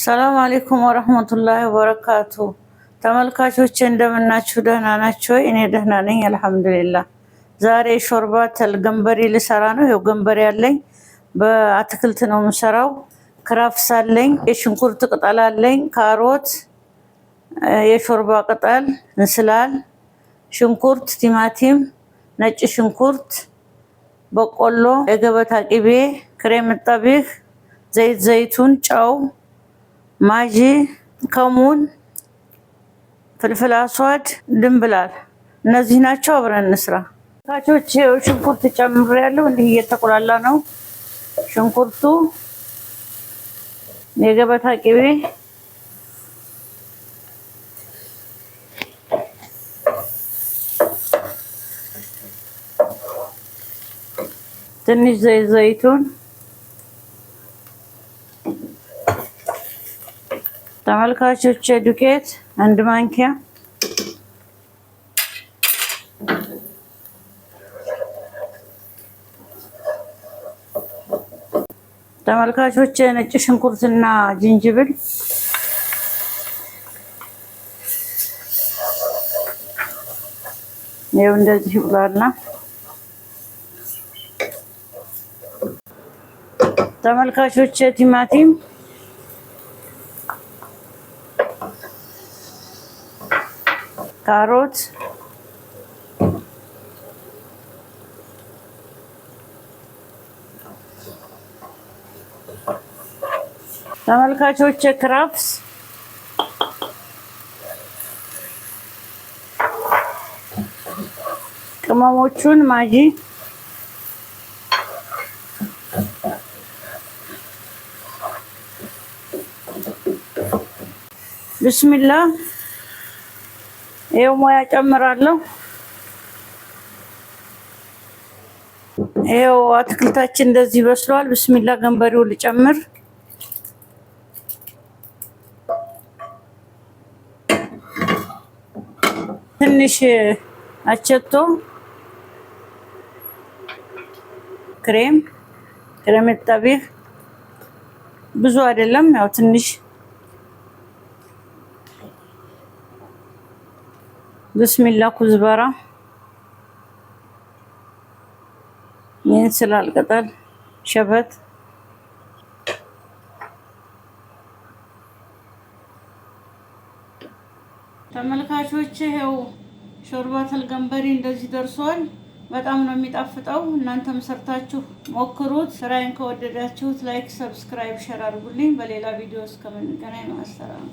ሰላም አለይኩም ወራህመቱላሂ ወበረካቱ። ተመልካቾቼ እንደምናችሁ ደህና ናችሁ? እኔ ደህና ነኝ አልሐምዱሊላህ። ዛሬ ሾርባ ገንበሬ ልሰራ ነው። ይኸው ገንበሬ አለኝ። በአትክልት ነው የምሰራው። ክራፍስ አለኝ፣ የሽንኩርት ቅጠል አለኝ፣ ካሮት፣ የሾርባ ቅጠል፣ እንስላል፣ ሽንኩርት፣ ቲማቲም፣ ነጭ ሽንኩርት፣ በቆሎ፣ የገበታ ቅቤ፣ ክሬም ጠቢህ፣ ዘይት ዘይቱን፣ ጨው፣ ማጂ፣ ከሙን፣ ፍልፍል አስዋድ፣ ድንብላል እነዚህ ናቸው። አብረን እንስራ። ካቾች ሽንኩርት ጨምሬያለሁ። እንዲህ እየተቆላላ ነው ሽንኩርቱ። የገበታ ቅቤ፣ ትንሽ ዘይት ዘይቱን፣ ተመልካቾች ዱቄት 1 ማንኪያ፣ ተመልካቾች ነጭ ሽንኩርትና ዝንጅብል፣ ይኸው እንደዚህ ብላላ። ተመልካቾች ቲማቲም፣ ካሮት፣ ተመልካቾች ክራፍስ፣ ቅመሞቹን ማጂ፣ ብስሚላህ ይኸው ሙያ ጨምራለሁ። ይኸው አትክልታችን እንደዚህ በስሏል። ብስሚላህ ገንበሬውን ልጨምር። ትንሽ አቸቶ፣ ክሬም ጠቢህ ብዙ አይደለም፣ ያው ትንሽ። ብስሚላህ ኩዝበራ፣ የእንስላል ቅጠል፣ ሸበት፣ ተመልካቾች ይኸው ሾርባተል ገንበሬ እንደዚህ ደርሷል። በጣም ነው የሚጣፍጠው። እናንተም ሰርታችሁ ሞክሩት። ስራዬን ከወደዳችሁት ላይክ፣ ሰብስክራይብ፣ ሼር አድርጉልኝ። በሌላ ቪዲዮ እስከምንገናኝ ማሰላም።